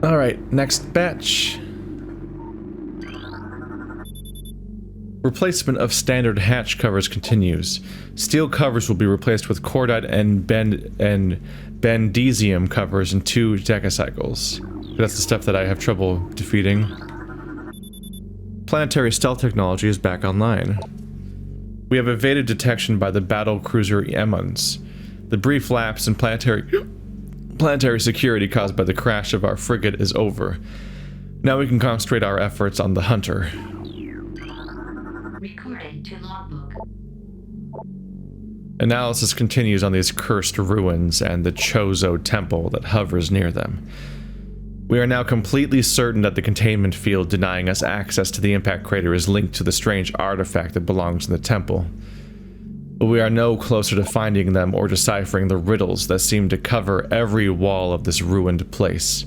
Alright, next batch. Replacement of standard hatch covers continues. Steel covers will be replaced with cordite and bendesium covers in 2 decacycles. That's the stuff that I have trouble defeating. Planetary stealth technology is back online. We have evaded detection by the battle cruiser Emmons. The brief lapse in planetary security caused by the crash of our frigate is over. Now we can concentrate our efforts on the Hunter. Recorded to logbook. Analysis continues on these cursed ruins and the Chozo temple that hovers near them. We are now completely certain that the containment field denying us access to the impact crater is linked to the strange artifact that belongs in the temple. But we are no closer to finding them or deciphering the riddles that seem to cover every wall of this ruined place.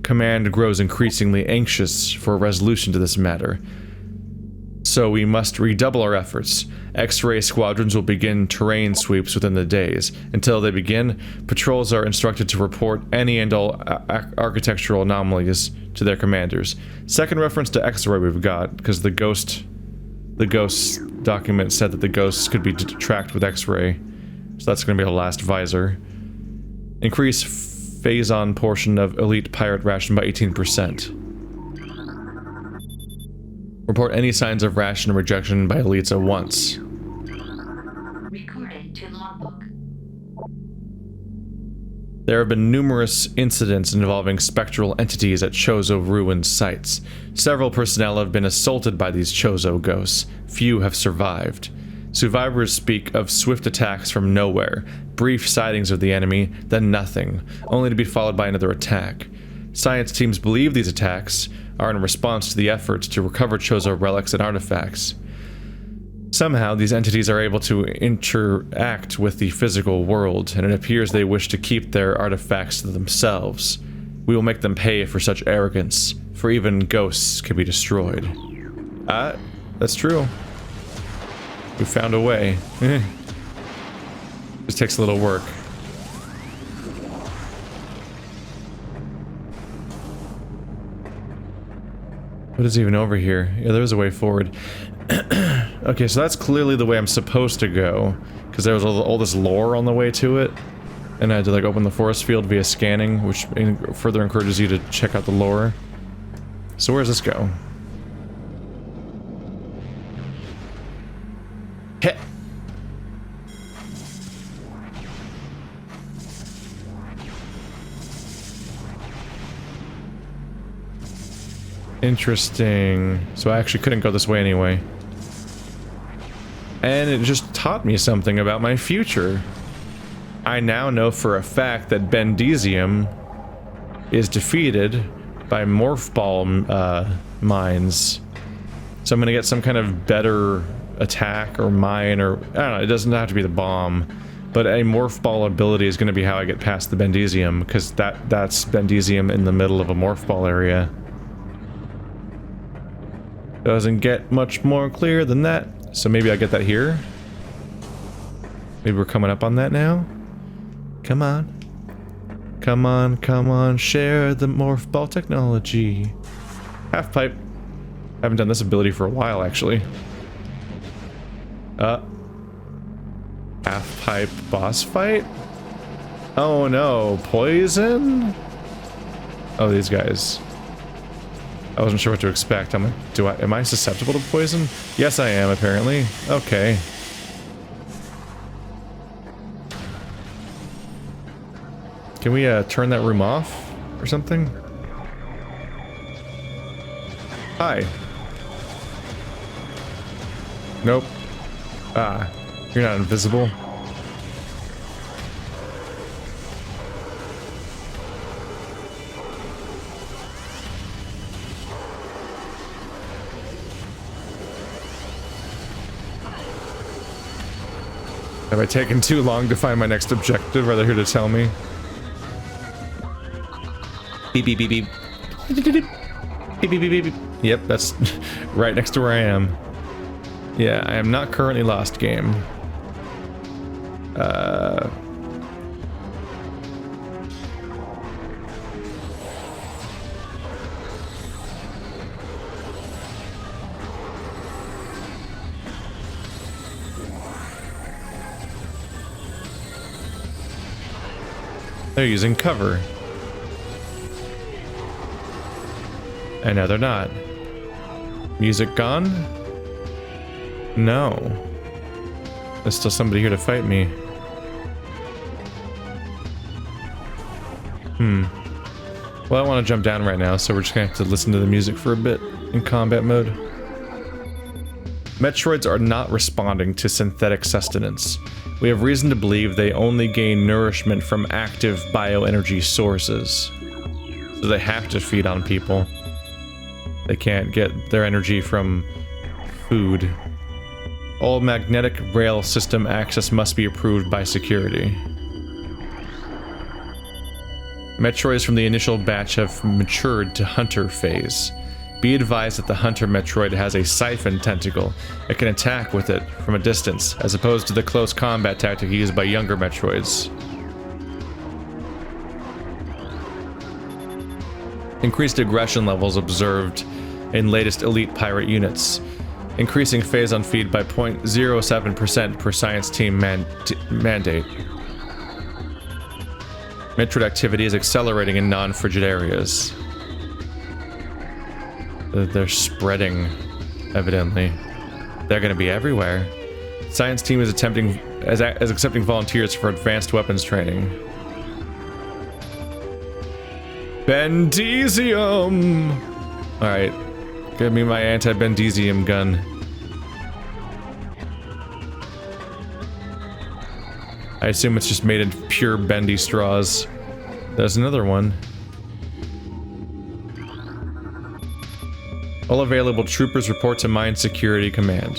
Command grows increasingly anxious for a resolution to this matter. So we must redouble our efforts. X-ray squadrons will begin terrain sweeps within the days. Until they begin, patrols are instructed to report any and all architectural anomalies to their commanders. Second reference to X-ray we've got, because the ghost document said that the ghosts could be tracked with X-ray. So that's going to be the last visor. Increase phase-on portion of elite pirate ration by 18%. Report any signs of ration rejection by elites at once. Recorded to logbook. There have been numerous incidents involving spectral entities at Chozo ruined sites. Several personnel have been assaulted by these Chozo ghosts. Few have survived. Survivors speak of swift attacks from nowhere, brief sightings of the enemy, then nothing, only to be followed by another attack. Science teams believe these attacks are in response to the efforts to recover Chozo relics and artifacts. Somehow, these entities are able to interact with the physical world, and it appears they wish to keep their artifacts to themselves. We will make them pay for such arrogance, for even ghosts can be destroyed. That's true. We found a way. Just takes a little work. What is even over here? Yeah, there's a way forward. Okay, so that's clearly the way I'm supposed to go, because there was all this lore on the way to it, and I had to like open the force field via scanning, which further encourages you to check out the lore. So where does this go? Heh. Interesting. So I actually couldn't go this way anyway. And it just taught me something about my future. I now know for a fact that Bendesium is defeated by morph ball mines. So I'm gonna get some kind of better attack or mine, or I don't know, it doesn't have to be the bomb, but a morph ball ability is gonna be how I get past the Bendesium, because that's Bendesium in the middle of a morph ball area. Doesn't get much more clear than that. So maybe I get that here? Maybe we're coming up on that now? Come on. Come on, come on, share the morph ball technology. Half pipe. Haven't done this ability for a while, actually. Half pipe boss fight? Oh no, poison? Oh, these guys. I wasn't sure what to expect. I'm like, am I susceptible to poison? Yes, I am, apparently. Okay. Can we, turn that room off? Or something? Hi. Nope. Ah, you're not invisible. Have I taken too long to find my next objective? Are they here to tell me? Beep beep beep beep. Beep beep beep beep beep. Yep, that's right next to where I am. Yeah, I am not currently lost, game. They're using cover. And now they're not. Music gone? No. There's still somebody here to fight me. Well, I want to jump down right now, so we're just gonna have to listen to the music for a bit in combat mode. Metroids are not responding to synthetic sustenance. We have reason to believe they only gain nourishment from active bioenergy sources. So they have to feed on people. They can't get their energy from food. All magnetic rail system access must be approved by security. Metroids from the initial batch have matured to hunter phase. Be advised that the hunter Metroid has a siphon tentacle. It can attack with it from a distance, as opposed to the close combat tactic used by younger Metroids. Increased aggression levels observed in latest elite pirate units. Increasing phase-on feed by 0.07% per science team mandate. Metroid activity is accelerating in non-frigid areas. They're spreading, evidently. They're gonna be everywhere. Science team is accepting volunteers for advanced weapons training. Bendesium! Alright. Give me my anti-bendesium gun. I assume it's just made of pure bendy straws. There's another one. All available troopers report to Mine Security Command.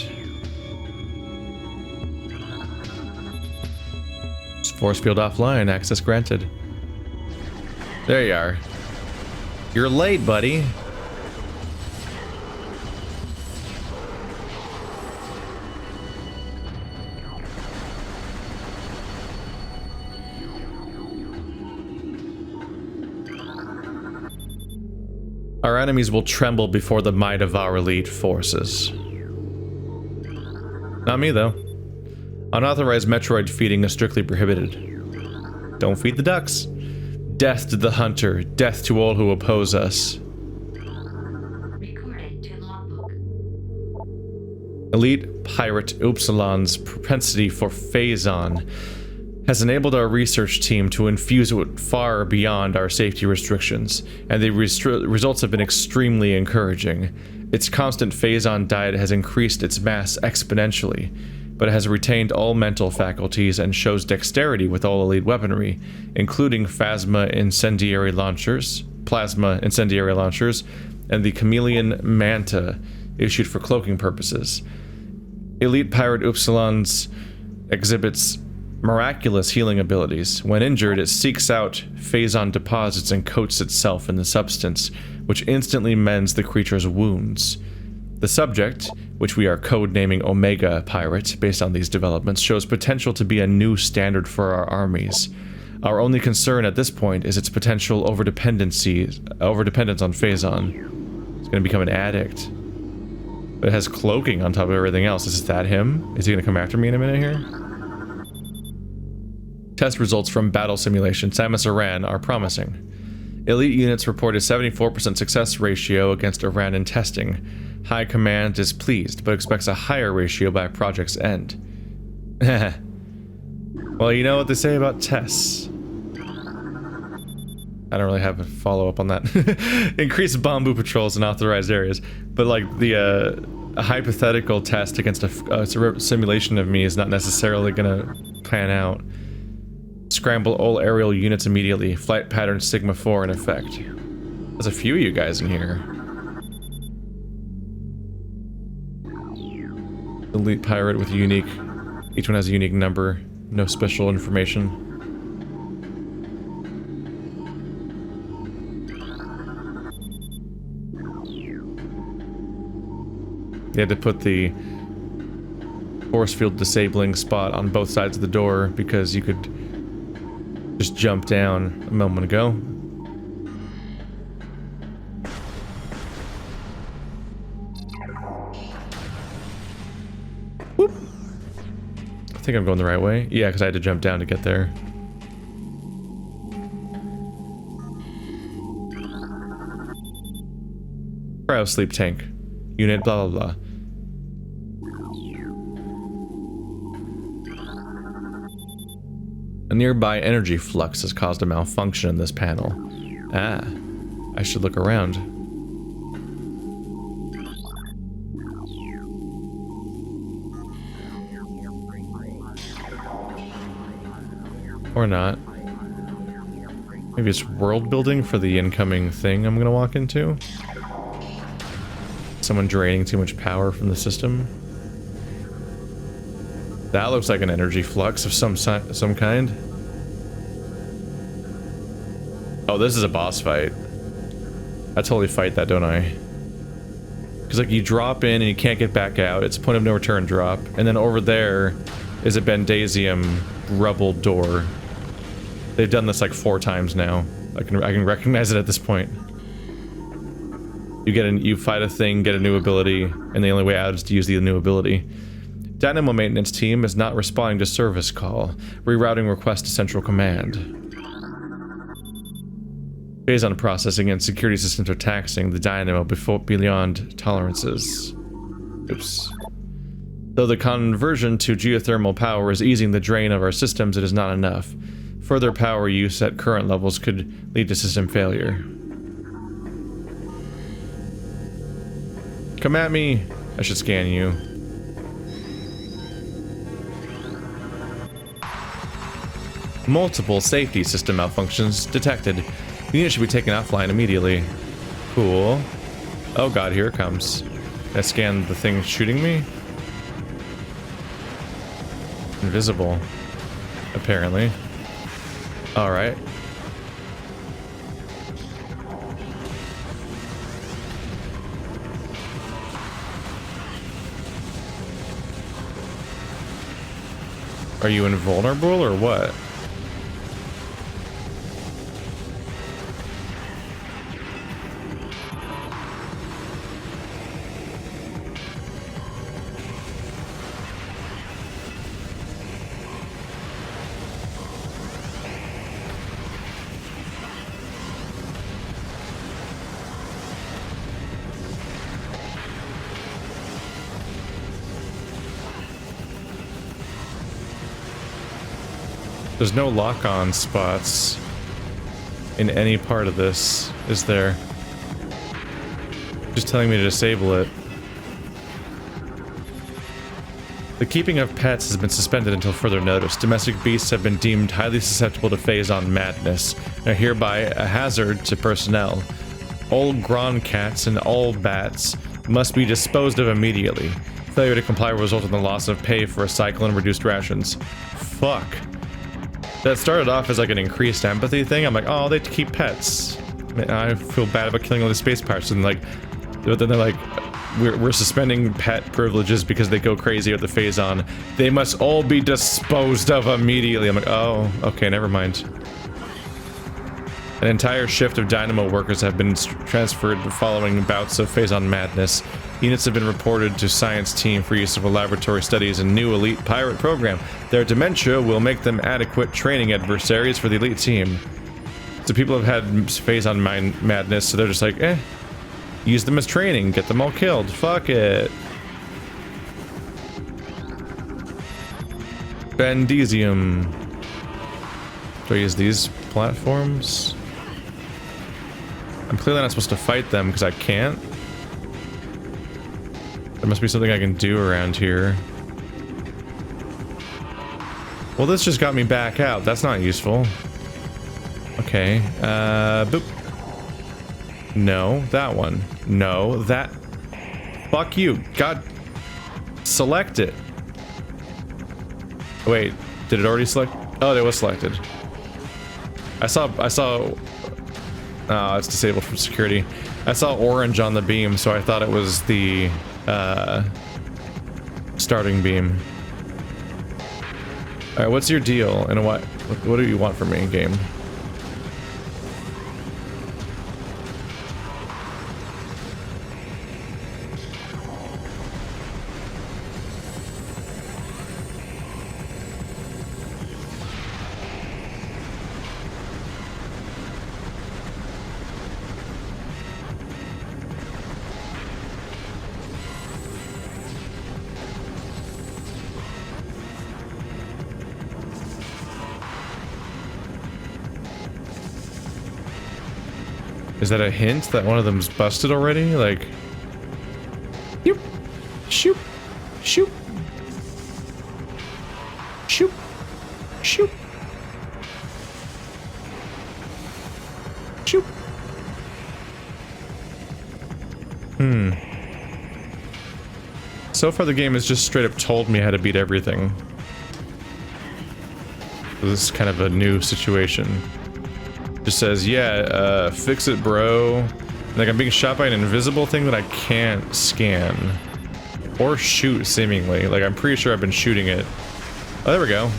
Force field offline, access granted. There you are. You're late, buddy. Our enemies will tremble before the might of our elite forces. Not me, though. Unauthorized Metroid feeding is strictly prohibited. Don't feed the ducks. Death to the hunter, death to all who oppose us. Recorded to logbook. Elite pirate Upsilon's propensity for phase-on has enabled our research team to infuse it far beyond our safety restrictions, and the results have been extremely encouraging. Its constant phase-on diet has increased its mass exponentially, but it has retained all mental faculties and shows dexterity with all elite weaponry, including plasma incendiary launchers, and the chameleon manta issued for cloaking purposes. Elite pirate Upsilon's exhibits miraculous healing abilities. When injured, it seeks out phase-on deposits and coats itself in the substance, which instantly mends the creature's wounds. The subject, which we are codenaming Omega Pirate based on these developments, shows potential to be a new standard for our armies. Our only concern at this point is its potential overdependence on phase-on. It's going to become an addict. But it has cloaking on top of everything else. Is that him? Is he going to come after me in a minute here? Test results from battle simulation Samus Aran are promising. Elite units report a 74% success ratio against Aran in testing. High Command is pleased, but expects a higher ratio by project's end. Well, you know what they say about tests. I don't really have a follow-up on that. Increase Bamboo patrols in authorized areas. But like a hypothetical test against a simulation of me is not necessarily gonna pan out. Scramble all aerial units immediately. Flight pattern Sigma 4 in effect. There's a few of you guys in here. Elite pirate with a unique... Each one has a unique number. No special information. You had to put the force field disabling spot on both sides of the door because you could just jump down a moment ago. Whoop. I think I'm going the right way. Yeah, because I had to jump down to get there. Cryo sleep tank. Unit blah blah blah. A nearby energy flux has caused a malfunction in this panel. Ah, I should look around. Or not. Maybe it's world building for the incoming thing I'm gonna walk into. Someone draining too much power from the system. That looks like an energy flux of some kind. Oh, this is a boss fight. I totally fight that, don't I? Because like you drop in and you can't get back out. It's a point of no return drop. And then over there is a Bendazium rubble door. They've done this like 4 times now. I can recognize it at this point. You fight a thing, get a new ability, and the only way out is to use the new ability. Dynamo maintenance team is not responding to service call. Rerouting request to central command. Phase-on processing and security systems are taxing the dynamo beyond tolerances. Oops. Though the conversion to geothermal power is easing the drain of our systems, it is not enough. Further power use at current levels could lead to system failure. Come at me! I should scan you. Multiple safety system malfunctions detected. The unit should be taken offline immediately. Cool. Oh god, here it comes. Can I scan the thing shooting me? Invisible. Apparently. Alright. Are you invulnerable or what? There's no lock-on spots in any part of this, is there? Just telling me to disable it. The keeping of pets has been suspended until further notice. Domestic beasts have been deemed highly susceptible to phase-on madness and are hereby a hazard to personnel. All grown cats and all bats must be disposed of immediately. Failure to comply will result in the loss of pay for a cycle and reduced rations. Fuck. That started off as like an increased empathy thing. I'm like, oh, they keep pets. I feel bad about killing all the space pirates. And like, but then they're like, we're suspending pet privileges because they go crazy at the phase-on. They must all be disposed of immediately. I'm like, oh, okay, never mind. An entire shift of Dynamo workers have been transferred following bouts of phase-on madness. Units have been reported to science team for use of laboratory studies and new elite pirate program. Their dementia will make them adequate training adversaries for the elite team. So people have had phase-on madness, so they're just like, eh, use them as training, get them all killed, fuck it. Bendazium. Do I use these platforms? I'm clearly not supposed to fight them because I can't. There must be something I can do around here. Well, this just got me back out. That's not useful. Okay. Boop. No, that one. No, that. Fuck you. God. Select it. Wait, did it already select? Oh, it was selected. I saw. Oh, it's disabled from security. I saw orange on the beam, so I thought it was the starting beam. All right, what's your deal, and what do you want from me, game? Is that a hint that one of them's busted already? Like... Shoop! Shoop! Shoop! Shoop! Shoop! Shoop! So far the game has just straight up told me how to beat everything. This is kind of a new situation. Just says, yeah, fix it, bro. Like, I'm being shot by an invisible thing that I can't scan. Or shoot, seemingly. Like, I'm pretty sure I've been shooting it. Oh, there we go.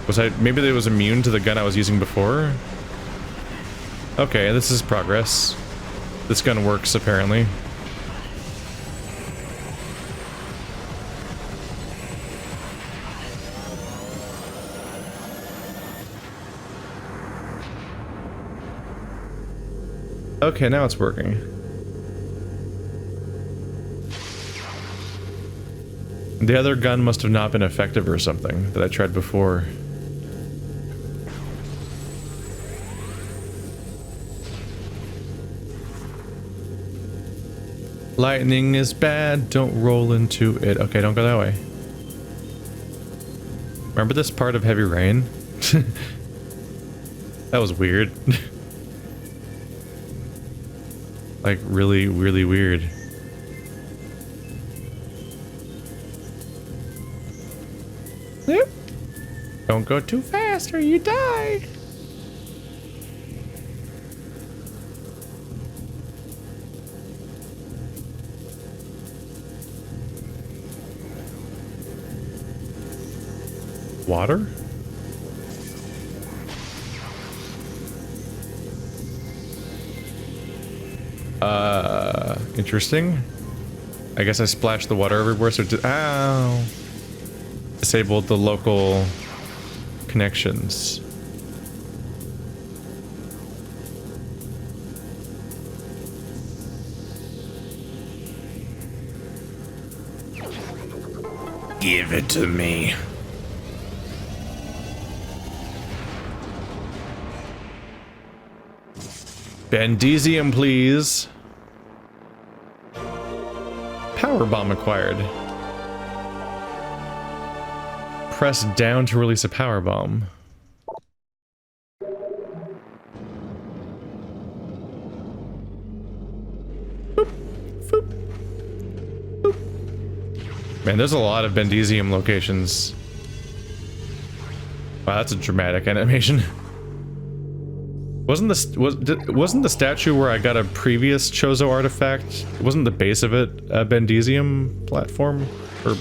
Was I... maybe it was immune to the gun I was using before? Okay, this is progress. This gun works, apparently. Okay, now it's working. The other gun must have not been effective or something that I tried before. Lightning is bad, don't roll into it. Okay, don't go that way. Remember this part of Heavy Rain? That was weird. Like, really, really weird. Yep. Don't go too fast or you die. Water? Interesting. I guess I splashed the water everywhere, so it ow! Disabled the local connections. Give it to me. Bendesium, please. Power bomb acquired. Press down to release a power bomb. Boop, boop, boop. Man, there's a lot of Bendesium locations. Wow, that's a dramatic animation. Wasn't the statue where I got a previous Chozo artifact? Wasn't the base of it a Bendesium platform? Or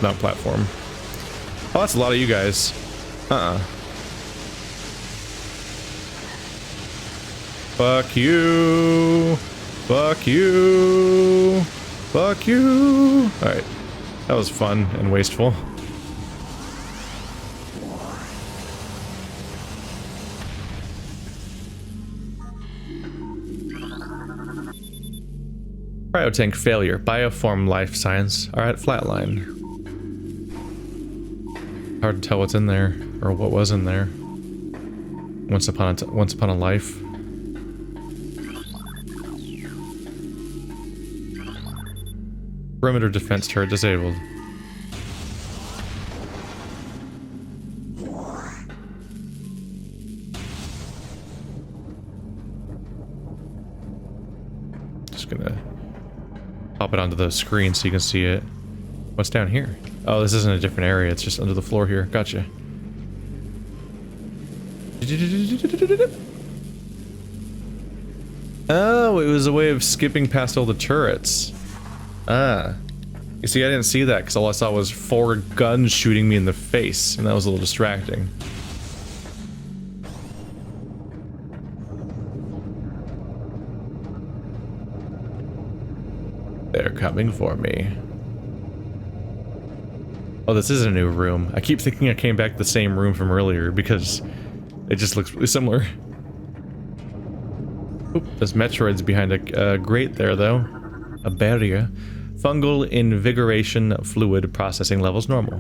not platform. Oh, that's a lot of you guys. Fuck you. Fuck you. Fuck you. Alright. That was fun and wasteful. Cryotank failure. Bioform life signs are at flatline. Hard to tell what's in there, or what was in there. Once upon a life. Perimeter defense turret disabled. Just gonna pop it onto the screen so you can see it. What's down here? Oh, this isn't a different area. It's just under the floor here. Gotcha. Oh, it was a way of skipping past all the turrets. Ah. You see, I didn't see that because all I saw was 4 guns shooting me in the face, and that was a little distracting. They're coming for me. Oh, this is a new room. I keep thinking I came back to the same room from earlier because it just looks really similar. Oop, there's Metroids behind a grate there, though. A barrier. Fungal invigoration fluid processing levels normal.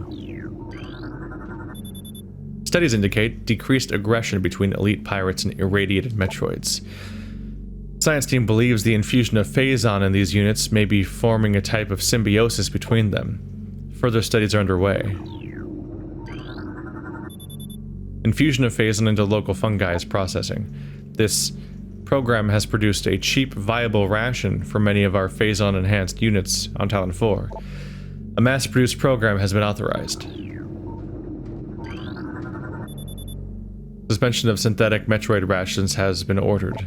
Studies indicate decreased aggression between elite pirates and irradiated Metroids. Science team believes the infusion of phazon in these units may be forming a type of symbiosis between them. Further studies are underway. Infusion of phazon into local fungi is processing. This program has produced a cheap, viable ration for many of our phazon-enhanced units on Tallon IV. A mass-produced program has been authorized. Suspension of synthetic Metroid rations has been ordered.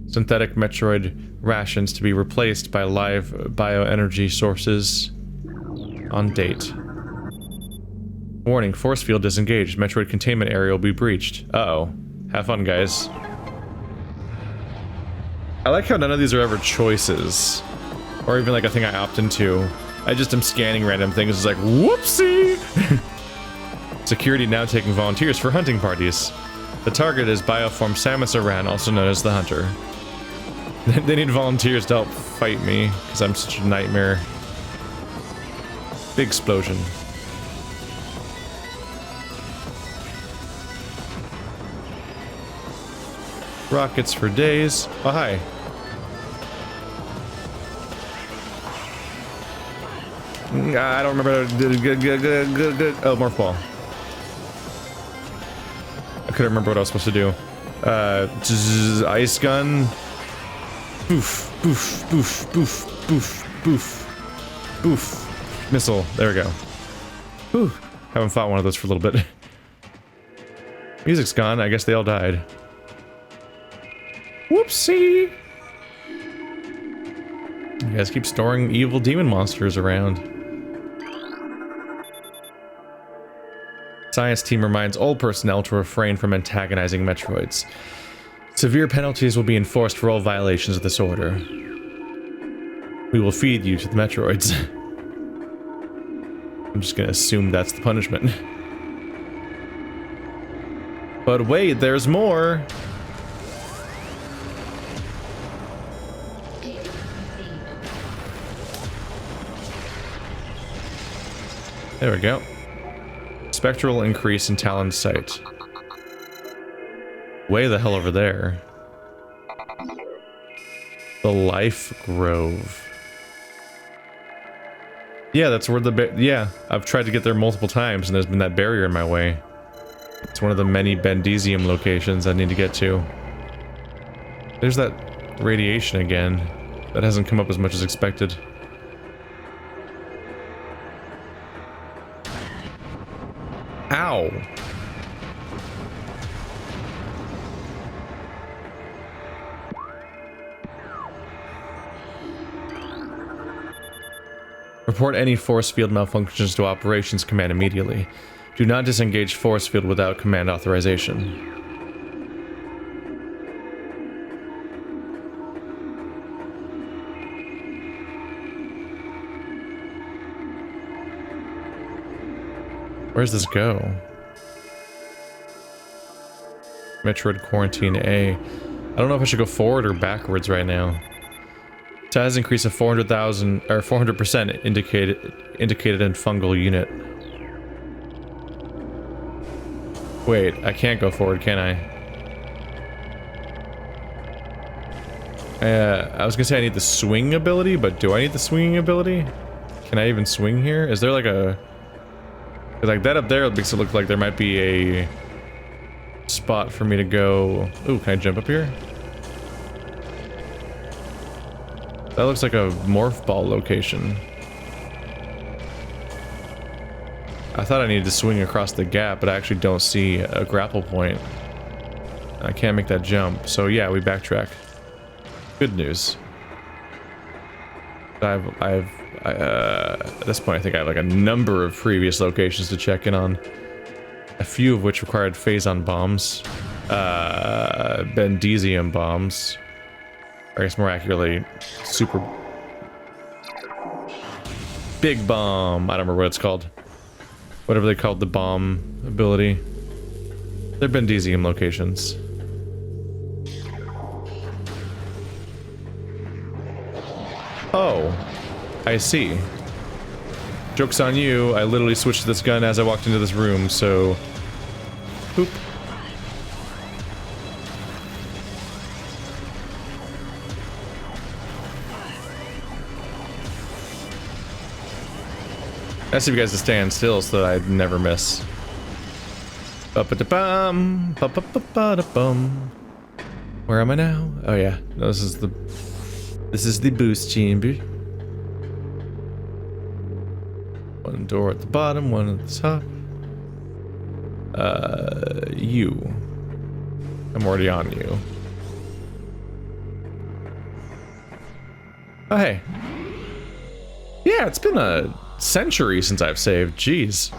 Synthetic Metroid rations to be replaced by live bioenergy sources on date. Warning, force field disengaged. Metroid containment area will be breached. Uh-oh. Have fun, guys. I like how none of these are ever choices. Or even like a thing I opt into. I just am scanning random things. It's like, whoopsie! Security now taking volunteers for hunting parties. The target is bioform Samus Aran, also known as the Hunter. They need volunteers to help fight me, because I'm such a nightmare. Big explosion. Rockets for days. Oh, hi. I don't remember. Oh, morph ball. I couldn't remember what I was supposed to do. Ice gun. Boof, boof, boof, boof, boof, boof, boof. Missile. There we go. Whew. Haven't fought one of those for a little bit. Music's gone. I guess they all died. Whoopsie! You guys keep storing evil demon monsters around. Science team reminds all personnel to refrain from antagonizing Metroids. Severe penalties will be enforced for all violations of this order. We will feed you to the Metroids. I'm just gonna assume that's the punishment. But wait, there's more! There we go. Spectral increase in Tallon's sight. Way the hell over there. The Life Grove. Yeah, that's where yeah, I've tried to get there multiple times and there's been that barrier in my way. It's one of the many Bendesium locations I need to get to. There's that radiation again. That hasn't come up as much as expected. Ow! Report any force field malfunctions to Operations Command immediately. Do not disengage force field without command authorization. Where's this go? Metroid Quarantine A. I don't know if I should go forward or backwards right now. Size increase of 400,000 or 400% indicated in fungal unit. Wait, I can't go forward, can I? I was gonna say I need the swing ability, but do I need the swinging ability? Can I even swing here? Is there like a... like that up there makes it look like there might be a spot for me to go... Ooh, can I jump up here? That looks like a morph ball location. I thought I needed to swing across the gap, but I actually don't see a grapple point. I can't make that jump, so yeah, we backtrack. Good news. At this point I think I have like a number of previous locations to check in on. A few of which required phazon bombs. Bendesium bombs. Or I guess more accurately, super... Big bomb! I don't remember what it's called. Whatever they called the bomb ability. They're Bendesium locations. Oh. I see. Joke's on you, I literally switched to this gun as I walked into this room, so... Boop. I asked you guys to stand still so that I'd never miss. Ba-ba-da-bum, ba-ba-ba-ba-da-bum. Where am I now? Oh yeah, no, this is the boost chamber. One door at the bottom, one at the top. You. I'm already on you. Oh hey. Yeah, it's been a century since I've saved. Jeez.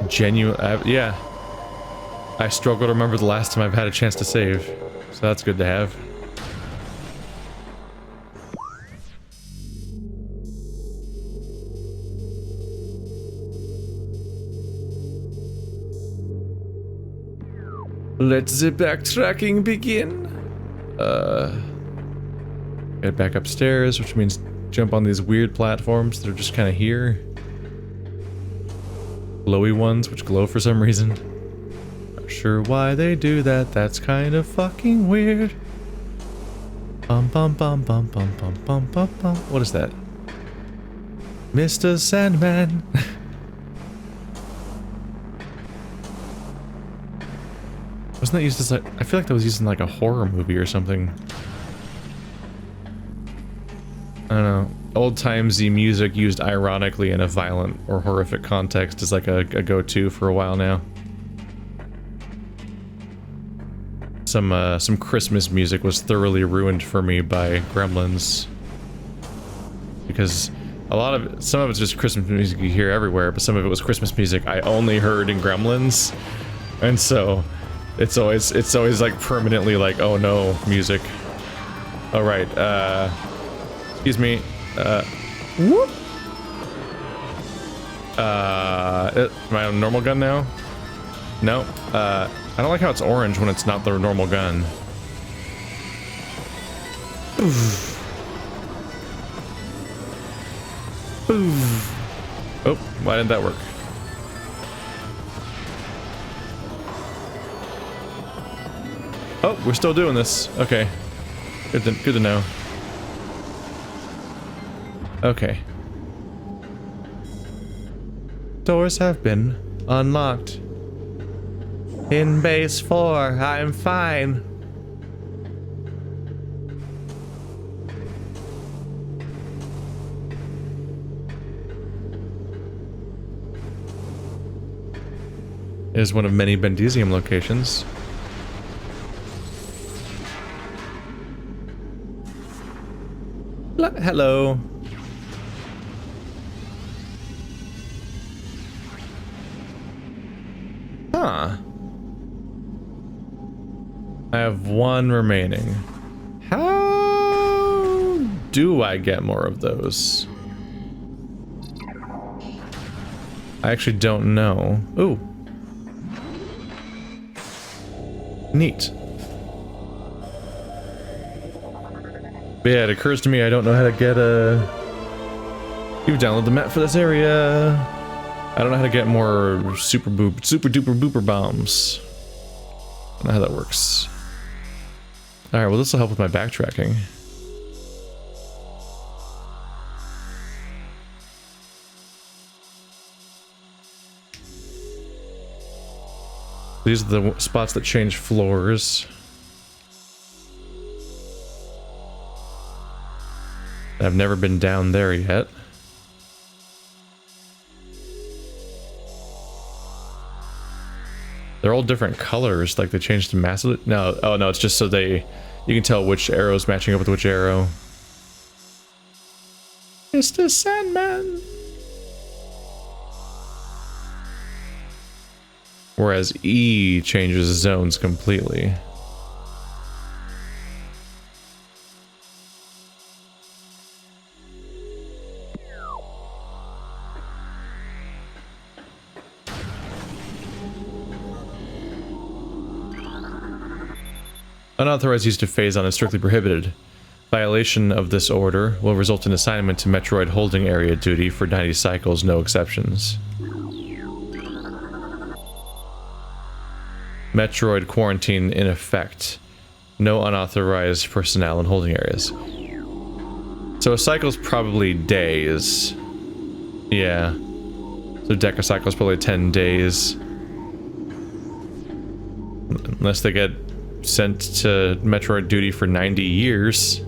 Genuine. Yeah. I struggle to remember the last time I've had a chance to save, so that's good to have. Let the backtracking begin. Get back upstairs, which means jump on these weird platforms that are just kind of here. Glowy ones, which glow for some reason. Not sure why they do that. That's kind of fucking weird. Bum bum bum bum bum bum bum bum bum. What is that? Mr. Sandman. Wasn't that used as like? I feel like that was used in like a horror movie or something. I don't know. Old-timesy music used ironically in a violent or horrific context is like a go-to for a while now. Some Christmas music was thoroughly ruined for me by Gremlins. Because some of it's just Christmas music you hear everywhere, but some of it was Christmas music I only heard in Gremlins. And so it's always like permanently like, oh no, music. All right, excuse me. Whoop. Am I on a normal gun now? No. I don't like how it's orange when it's not the normal gun. Oof. Oof. Oh, why didn't that work? Oh, we're still doing this. Okay. Good to know. Okay. Doors have been unlocked. In base 4, I'm fine. It is one of many Bendesium locations. Hello. Huh. I have one remaining. How do I get more of those? I actually don't know. Ooh. Neat. But yeah, it occurs to me I don't know how to get you download the map for this area. I don't know how to get more super duper booper bombs. I don't know how that works. Alright, well this will help with my backtracking. These are the spots that change floors. I've never been down there yet. They're all different colors, like they changed to massively. No, oh no, it's just so you can tell which arrow's matching up with which arrow. Mr. Sandman. Whereas E changes zones completely. Unauthorized use of phazon is strictly prohibited. Violation of this order will result in assignment to Metroid holding area duty for 90 cycles, no exceptions. Metroid quarantine in effect. No unauthorized personnel in holding areas. So a cycle's probably days. Yeah. So decacycle's probably 10 days. Unless they get sent to Metroid duty for 90 years.